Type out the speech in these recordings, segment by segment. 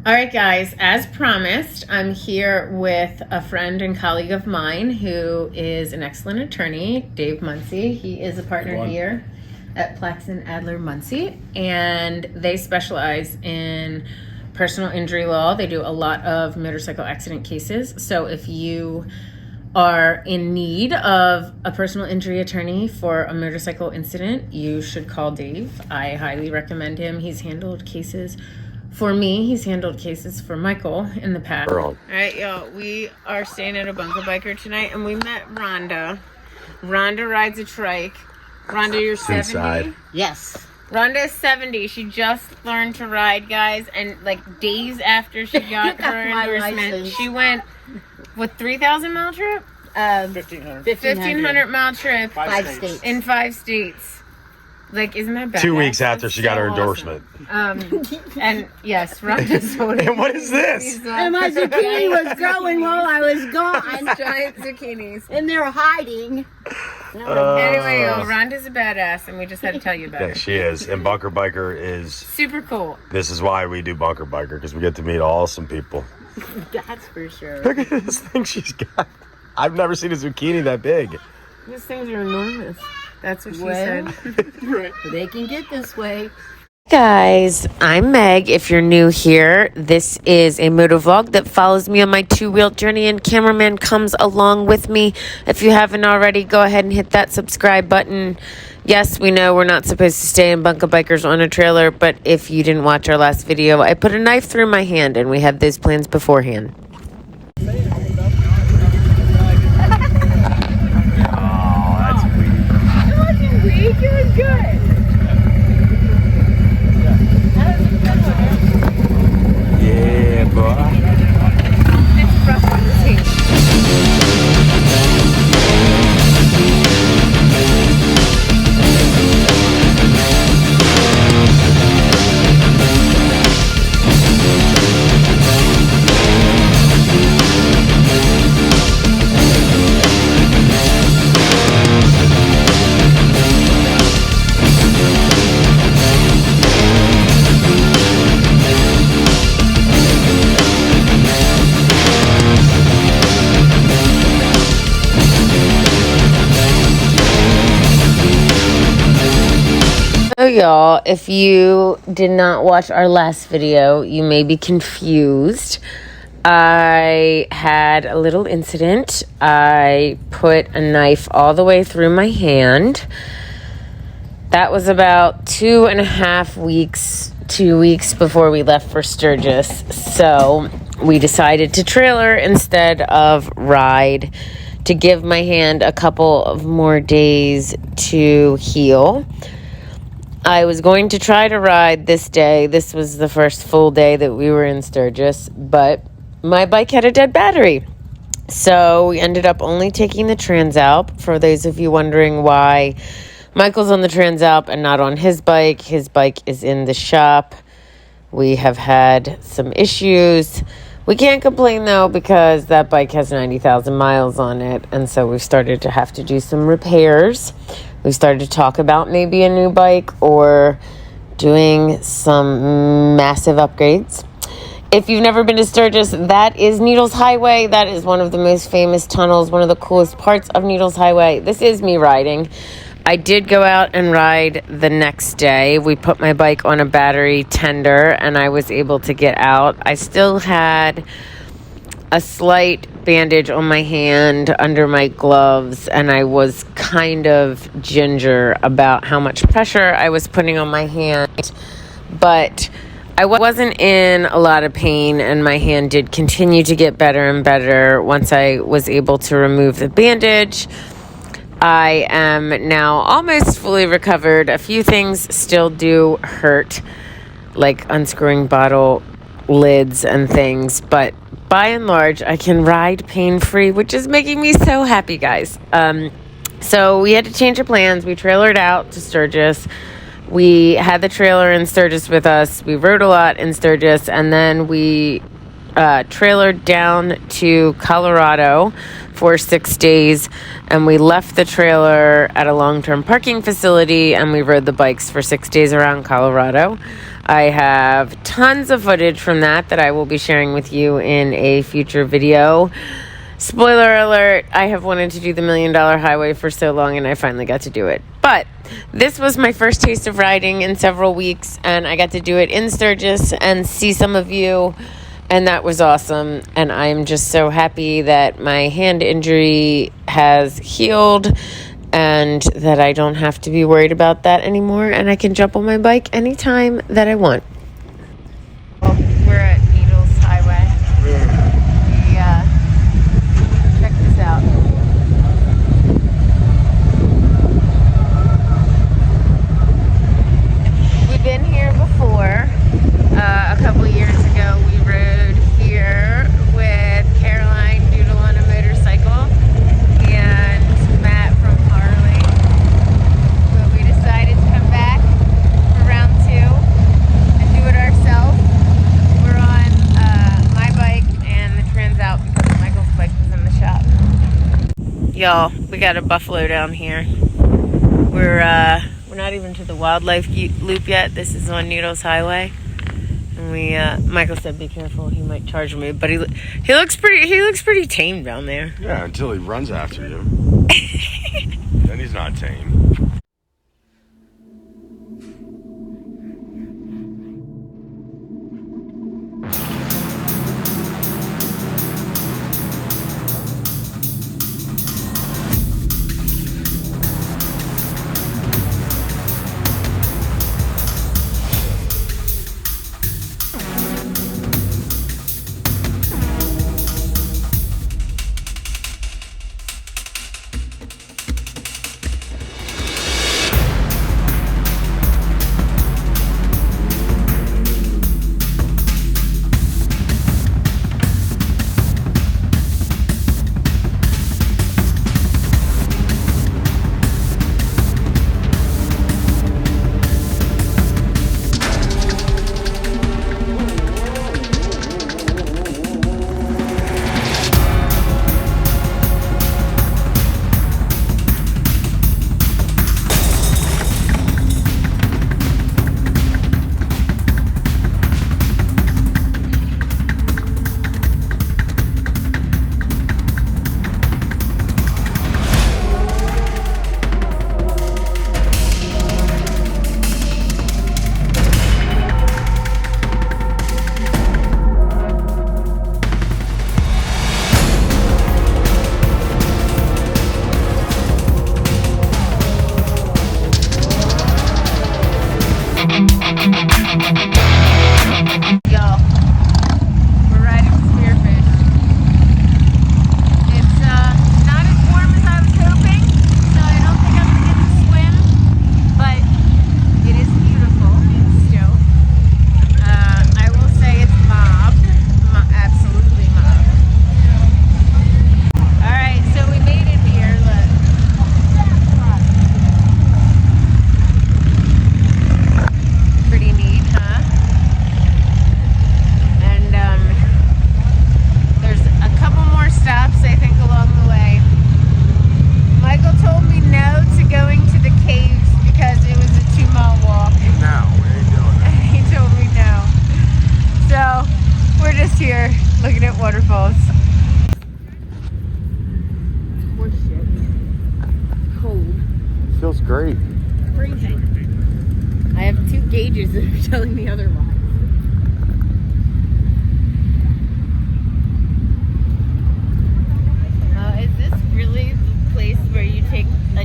All right, guys, as promised, I'm here with a friend and colleague of mine who is an excellent attorney, Dave Muncie. He is a partner here at Plaxton Adler Muncie, and they specialize in personal injury law. They do a lot of motorcycle accident cases. So if you are in need of a personal injury attorney for a motorcycle incident, you should call Dave. I highly recommend him. He's handled cases for me. He's handled cases for Michael in the past. All right, y'all, we are staying at a bunker biker tonight, and we met Rhonda. Rhonda rides a trike. Rhonda, you're 70? Inside. Yes. Rhonda is 70. She just learned to ride, guys, and like days after she got her endorsement, she went with 3,000 mile trip? 1,500 mile trip. 5 states. In 5 states. Like, isn't that bad? 2 weeks after she got her endorsement. And yes, Rhonda's And what is this? And my zucchini was growing while I was gone. Giant zucchinis. And they're hiding. Anyway, Rhonda's a badass, and we just had to tell you about Yeah, it. she is. And Bunker Biker is... Super cool. This is why we do Bunker Biker, because we get to meet awesome people. That's for sure. Look at this thing she's got. I've never seen a zucchini that big. These things are enormous. That's what she Well, said. Right. They can get this way. Guys, I'm Meg. If you're new here, this is a moto vlog that follows me on my 2-wheel journey, and Cameraman comes along with me. If you haven't already, go ahead and hit that subscribe button. Yes, we know we're not supposed to stay in bunker bikers on a trailer, but if you didn't watch our last video, I put a knife through my hand, and we had those plans beforehand. It was good. Yeah, boy. So y'all, if you did not watch our last video, you may be confused. I had a little incident. I put a knife all the way through my hand. That was about 2.5 weeks, 2 weeks before we left for Sturgis. So we decided to trailer instead of ride to give my hand a couple of more days to heal. I was going to try to ride this day. This was the first full day that we were in Sturgis, but my bike had a dead battery. So we ended up only taking the Transalp. For those of you wondering why Michael's on the Transalp and not on his bike is in the shop. We have had some issues. We can't complain though, because that bike has 90,000 miles on it, and so we've started to have to do some repairs. We started to talk about maybe a new bike or doing some massive upgrades. If you've never been to Sturgis, that is Needles Highway. That is one of the most famous tunnels, one of the coolest parts of Needles Highway. This is me riding. I did go out and ride the next day. We put my bike on a battery tender, and I was able to get out. I still had a slight bandage on my hand under my gloves, and I was kind of ginger about how much pressure I was putting on my hand, but I wasn't in a lot of pain, and my hand did continue to get better and better once I was able to remove the bandage. I am now almost fully recovered. A few things still do hurt, like unscrewing bottle lids and things, but by and large, I can ride pain-free, which is making me so happy, guys. So we had to change our plans. We trailered out to Sturgis. We had the trailer in Sturgis with us. We rode a lot in Sturgis, and then we trailered down to Colorado for 6 days, and we left the trailer at a long-term parking facility, and we rode the bikes for 6 days around Colorado. I have tons of footage from that I will be sharing with you in a future video. Spoiler alert, I have wanted to do the $1 Million Highway for so long, and I finally got to do it. But this was my first taste of riding in several weeks, and I got to do it in Sturgis and see some of you, and that was awesome. And I'm just so happy that my hand injury has healed and that I don't have to be worried about that anymore, and I can jump on my bike anytime that I want. We're at Needles Highway. Check this out. We've been here before. A couple years ago, we rode here with Caroline Doodle on a motorcycle and Matt from Harley. But we decided to come back for round 2 and do it ourselves. We're on my bike and the Trans out because Michael's bike was in the shop. Y'all, we got a buffalo down here. We're not even to the wildlife loop yet. This is on Needles Highway. And we Michael said be careful, he might charge me, but he looks pretty tame down there. Yeah, until he runs after you. Then he's not tame. Y'all, we're riding Spearfish. It's not as warm as I was hoping, so I don't think I'm gonna get to swim, but it is beautiful still. I will say it's mobbed, absolutely mobbed. Alright, so we made it here, look. Pretty neat, huh? There's a couple more stops, I think, along the way. Michael told me no to going to the caves because it was a 2-mile walk. No, we ain't doing that. He told me no. So, we're just here looking at waterfalls. More shit. Cold. Feels great. Freezing. I have 2 gauges that are telling me otherwise. Is this really the place where you take a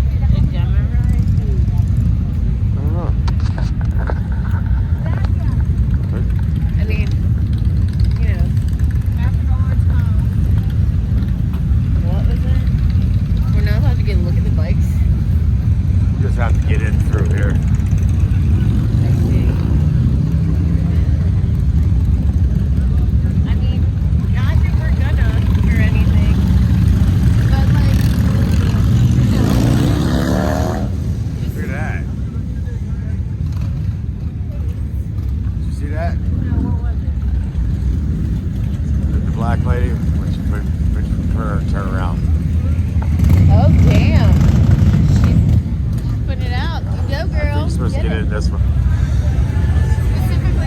demo ride? I don't know. I mean, you know. What was it? We're not allowed to get a look at the bikes. You just have to get in through here. I see. I mean, not that we're gonna or anything, but like, you know. Look at that. Did you see that? No, what was it? The black lady, which turn around. Oh, damn. She's putting it out. You go, I think girl. you're supposed to Get get it. in this one. Specific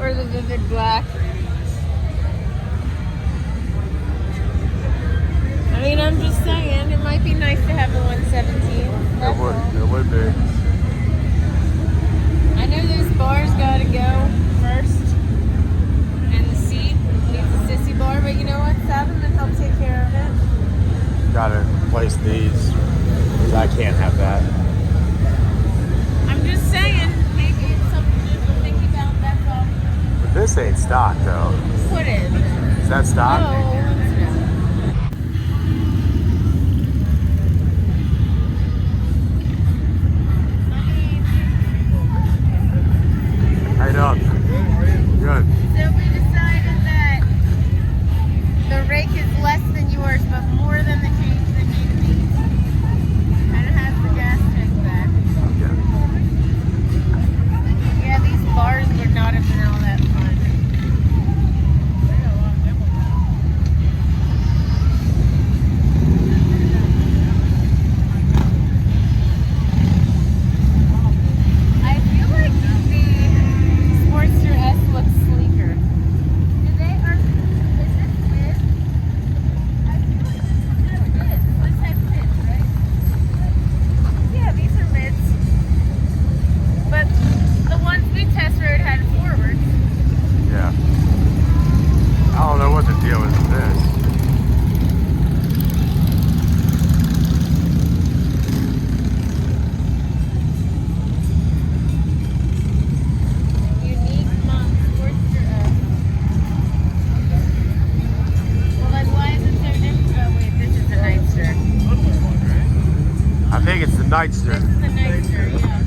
Or the vivid black. I mean, I'm just saying, it might be nice to have a 117. It would be. I know those bars gotta go first. And the seat needs a sissy bar, but you know what? Seven and help take care of it. Gotta replace these. I can't have that. I'm just saying, maybe it's something to think about, that's all. But this ain't stock though. What is? Is that stock? Oh, How you doing? Good. so we decided that the rake is less than yours, but more than the change that needs to be. And it has the gas tank back. Yeah, these bars would not have been all that fun. I feel like the Sportster S looks sleeker. Do they, or is this mid? I feel like that's mid. This has mids, right? Yeah, these are mids. But the ones we test rode had forwards. Yeah. I don't know what the deal is with this. Unique Mont Sportster S. Well, then why is it so different? Oh, wait, this is the Nightster. I think it's the This Nightster. is the Nightster, yeah.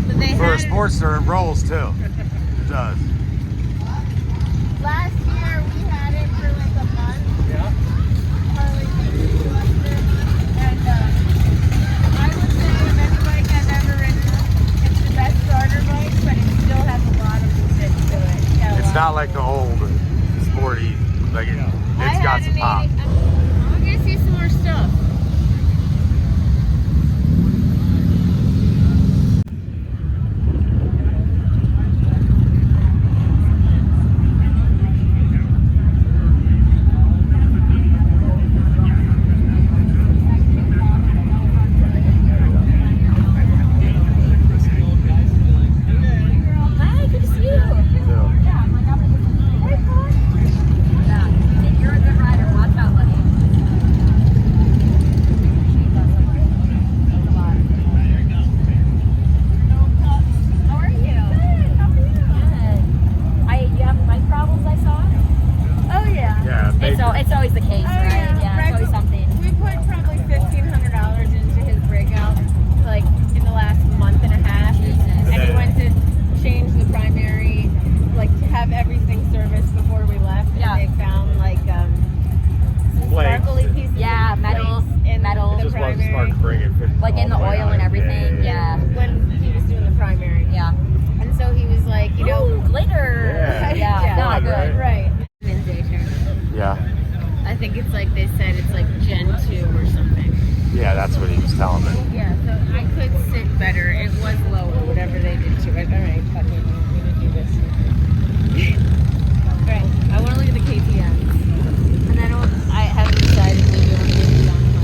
But they For a had it Sportster, it rolls too. It does. last year. We had it for like a month. Yeah. Harley Davidson cluster, and I would say if anybody has ever ridden it, it's the best starter bike, but it still has a lot of bits to it. It's not like the old sporty, like it's got some pop. I'm gonna see some more stuff. Hi, good to see you. Yeah. You're a good rider. Watch out, buddy. How are you? Good. How are you? Good. You have mic problems, I saw? Oh yeah. Yeah. It's always the case, right? Yeah, it's always something. We put probably $1,500 into his breakout, like in the last month and a half, and he went to change the primary, like to have everything serviced before we left. Yeah. And they found like some Flakes. sparkly pieces. Yeah, of metals, flakes in metals. the Just wasn't primary. smart to bring it. Like in the oil and everything. Yeah. When he was doing the primary. Yeah. And so he was like, you know, Ooh, glitter. Yeah. Yeah, not good. Right. Indentation. Yeah. I think it's like they said it's like Gen 2 or something. Yeah, that's what he was telling me. Yeah, so I could sit better. It was lower, whatever they did to it. All right, fuck it. I'm gonna do this. All right, I want to look at the KTMs. And then I haven't decided maybe I want to do the Yamaha.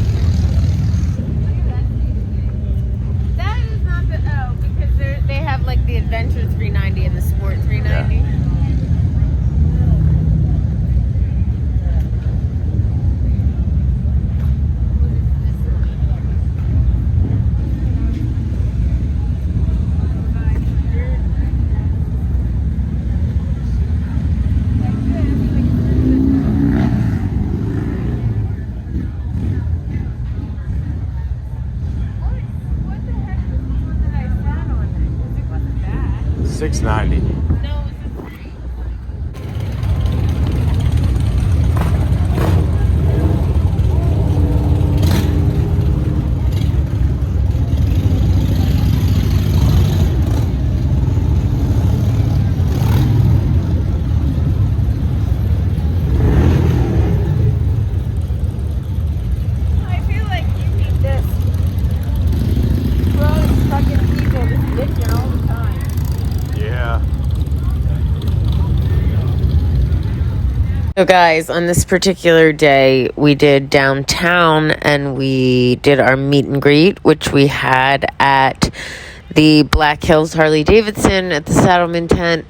That is not the, because they have like the Adventure 390 and the Sport 390. What the heck was the one that I sat on? Because it wasn't bad. 690. No, it was a 3. I feel like you need this. Well, it's stuck So guys, on this particular day, we did downtown and we did our meet and greet, which we had at the Black Hills Harley Davidson at the Saddleman tent.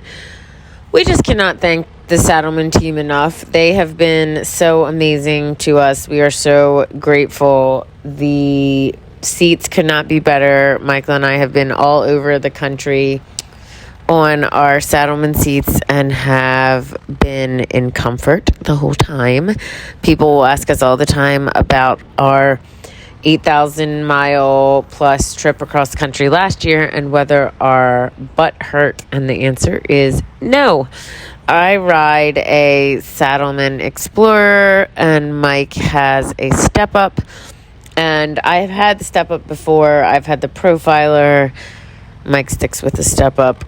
We just cannot thank the Saddleman team enough. They have been so amazing to us. We are so grateful. The seats could not be better. Michael and I have been all over the country on our Saddleman seats and have been in comfort the whole time. People will ask us all the time about our 8,000 mile plus trip across the country last year and whether our butt hurt, and the answer is no. I ride a Saddleman Explorer and Mike has a Step Up, and I have had the Step Up before. I've had the Profiler. Mike sticks with the Step Up.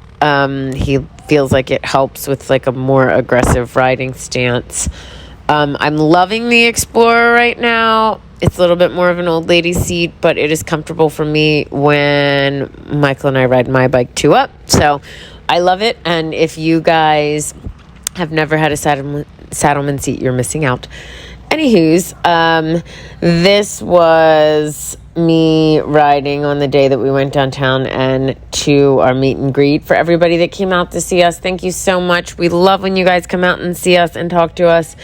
He feels like it helps with like a more aggressive riding stance. I'm loving the Explorer right now. It's a little bit more of an old lady seat, but it is comfortable for me when Michael and I ride my bike 2-up. So I love it. And if you guys have never had a Saddleman seat, you're missing out. Anywho's, this was me riding on the day that we went downtown and to our meet and greet. For everybody that came out to see us, thank you so much. We love when you guys come out and see us and talk to us.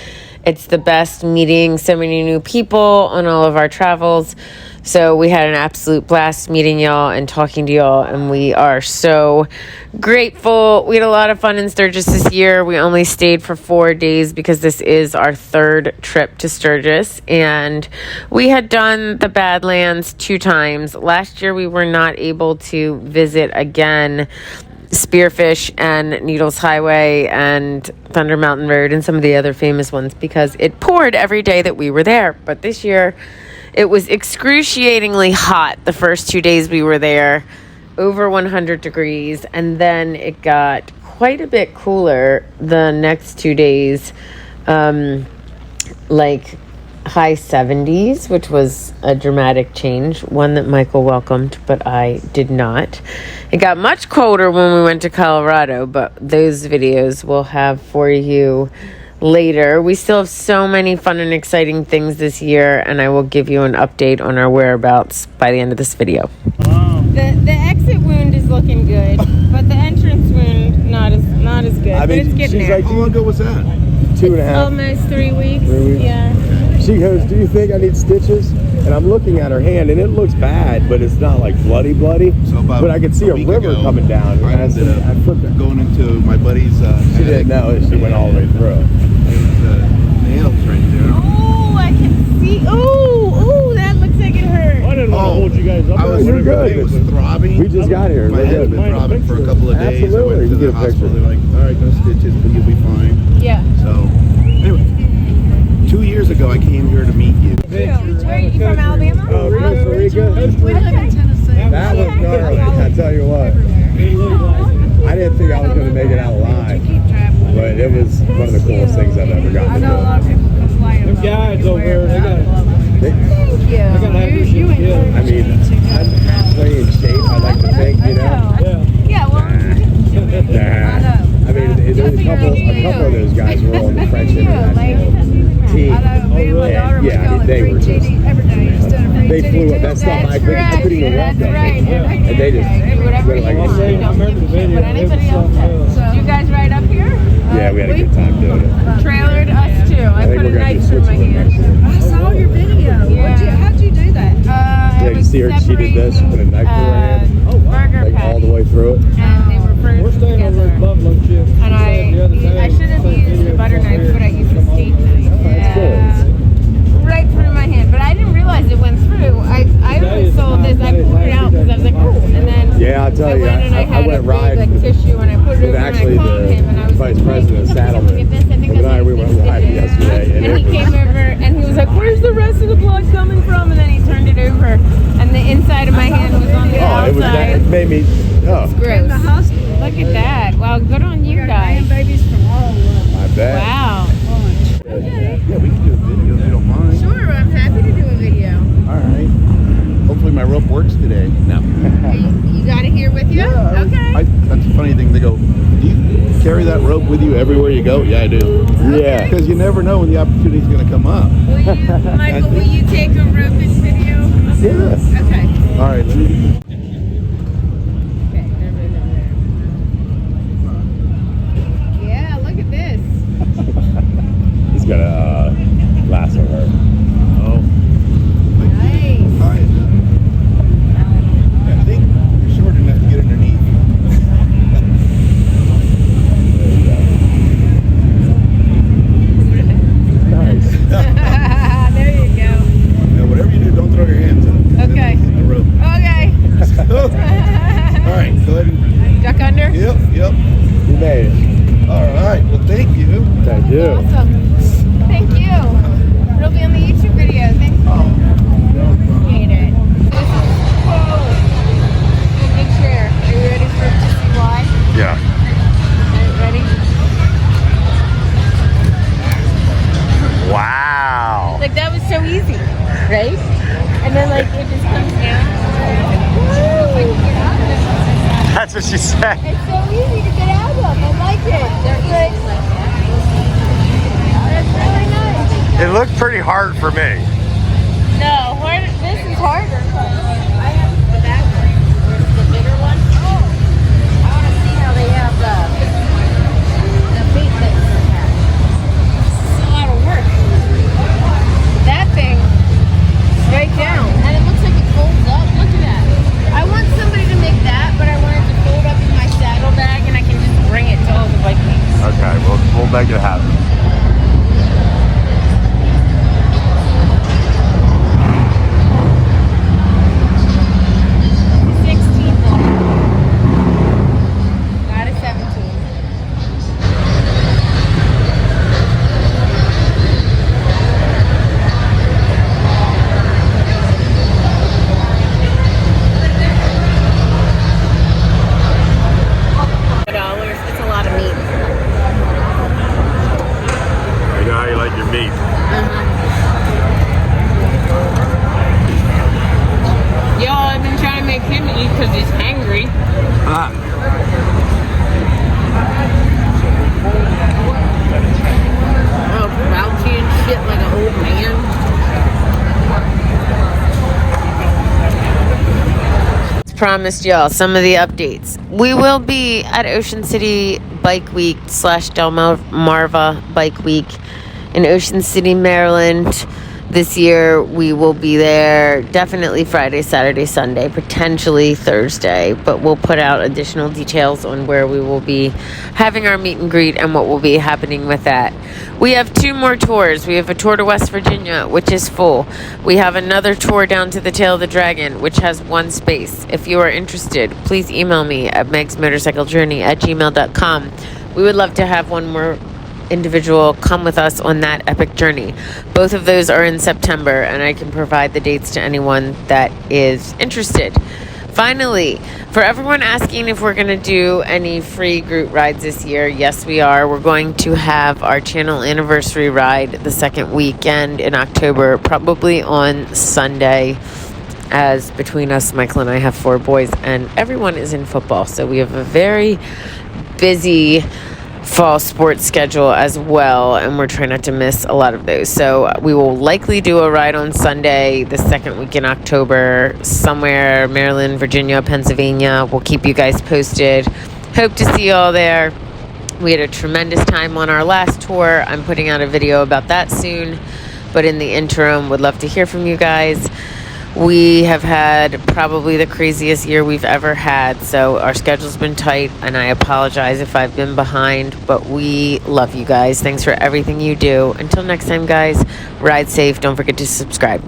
It's the best meeting so many new people on all of our travels. So we had an absolute blast meeting y'all and talking to y'all, and we are so grateful. We had a lot of fun in Sturgis this year. We only stayed for 4 days because this is our 3rd trip to Sturgis, and we had done the Badlands 2 times. Last year we were not able to visit again Spearfish and Needles Highway and Thunder Mountain Road and some of the other famous ones because it poured every day that we were there. But this year it was excruciatingly hot the first 2 days we were there, over 100 degrees, and then it got quite a bit cooler the next 2 days, like high 70s, which was a dramatic change, one that Michael welcomed, but I did not. It got much colder when we went to Colorado, but those videos we'll have for you later. We still have so many fun and exciting things this year, and I will give you an update on our whereabouts by the end of this video. The exit wound is looking good, but the entrance wound not as good. I mean, but it's getting there. like, How long ago was that? 2.5. Almost 3 weeks. 3 weeks. Yeah. She goes, "Do you think I need stitches?" And I'm looking at her hand, and it looks bad, but it's not like bloody. So about But I could see a week river ago, coming down. I ended up I flipped her. going into my buddy's She didn't know it. She went all the way through. Nails right there. Oh, I can see. Oh, that looks like it hurt. I didn't want to hold you guys up. I was You're good. It was throbbing. We just got here. My head had been throbbing for a couple of days. Absolutely. I went to You the get a hospital. picture. They're like, all right, no stitches, but you'll be fine. Yeah. So, anyway, 2 years ago, I came here to meet you. Where are you from, Alabama? Oh, Costa Rica? We live in Tennessee. That was gnarly. I tell you what. I didn't think I was going to make it out alive, but it was one of the coolest things I've ever gotten to do. Them guys over there, they got They- Thank you. have your shit together. I mean, I'm halfway in shape, I like to think, you know? Yeah. Yeah, well, Nah. I mean, there's a couple of those guys were on the French international team. And, yeah, I mean, they were just, they flew up. That's not I couldn't even walk that way. And they just went like, I remember the video. It was did you guys ride up here? yeah, we had a good time doing it. Trailered us too. I think put a we're gonna knife do through my Switzerland next hand. year. I saw your video. How'd you do that? Yeah, you see her, she did this, put a knife through her hand, Burger like all patty. the way through it. And they were We're frozen staying over together. at Buffalo Chip. And I should have used a butter knife, but I used a steak knife. That's cool. Right through my hand, but I didn't realize it went through. I always sold this. I pulled it out because I was like, oh, and then Yeah, I'll tell I you, went and I I had went a big riding like tissue and I put it with over actually and I called him and I the was vice like, president of look Saddleman. at this. I think Him and I, we went riding yesterday, and And he it was, came over and he was like, where's the rest of the blood coming from? And then he turned it over and the inside of my hand was on the oh, it was outside. it made me, oh, Gross. In the hospital. Look at that. Wow, good on you guys. Grandbabies from all over. I bet. Wow. Yeah, we can do a video if you don't mind. Sure, I'm happy to do a video. All right. Hopefully my rope works today. No. You got it here with you? Okay. That's a funny thing. They go, carry that rope with you everywhere you go? Yeah, I do. Yeah. Because you never know when the opportunity is going to come up. Michael, will you take a rope and video? Yeah. Okay. All right, let me. Yeah, look at this. He's gonna lasso her. Oh. Nice. All right. I think you're short enough to get underneath. Nice. There you go. Now, whatever you do, don't throw your hands up. Okay. In the rope. Okay. All right, go ahead and. Duck under? Yep. You made it. All right. Well, thank you. Thank you. Awesome. Thank you. It'll be on the YouTube video. Thanks. Appreciate it. Whoa. Big chair. Are you ready for it to see why? Yeah. Ready? Wow. Like that was so easy, right? And then like it just comes down. Woo! That's what she said. It's so easy to get out of. I like it. They're like that. That's really nice. It looked pretty hard for me. No, this is harder. I have the back one. Where's the bigger one? Oh. I want to see how they have the feet that's attached. It's a lot of work. That thing, straight down. And it looks like it folds up. Look at that. I want somebody to make that, but I want it to fold up in my saddle bag and I can just bring it to all the bike meets. Okay, we'll make it happen. Got a 17. $4. It's a lot of meat. I know how you like your meat. Yo, I've been trying to make him eat because he's hangry. Oh, grouchy and shit like an old man. Promised y'all some of the updates. We will be at Ocean City Bike Week / Delmarva Bike Week in Ocean City, Maryland. This year we will be there definitely Friday, Saturday, Sunday, potentially Thursday, but we'll put out additional details on where we will be having our meet and greet and what will be happening with that. We have 2 more tours. We have a tour to West Virginia, which is full. We have another tour down to the Tail of the Dragon, which has 1 space. If you are interested, please email me at megsmotorcyclejourney@gmail.com. We would love to have one more individual come with us on that epic journey. Both of those are in September, and I can provide the dates to anyone that is interested. Finally, for everyone asking if we're going to do any free group rides this year, yes we are. We're going to have our channel anniversary ride the second weekend in October, probably on Sunday, as between us, Michael and I have 4 boys and everyone is in football, so we have a very busy fall sports schedule as well, and we're trying not to miss a lot of those. So we will likely do a ride on Sunday the second week in October, somewhere Maryland, Virginia, Pennsylvania. We'll keep you guys posted. Hope to see you all there. We had a tremendous time on our last tour. I'm putting out a video about that soon, but in the interim, would love to hear from you guys. We have had probably the craziest year we've ever had, so our schedule's been tight, and I apologize if I've been behind, but we love you guys. Thanks for everything you do. Until next time, guys, ride safe. Don't forget to subscribe.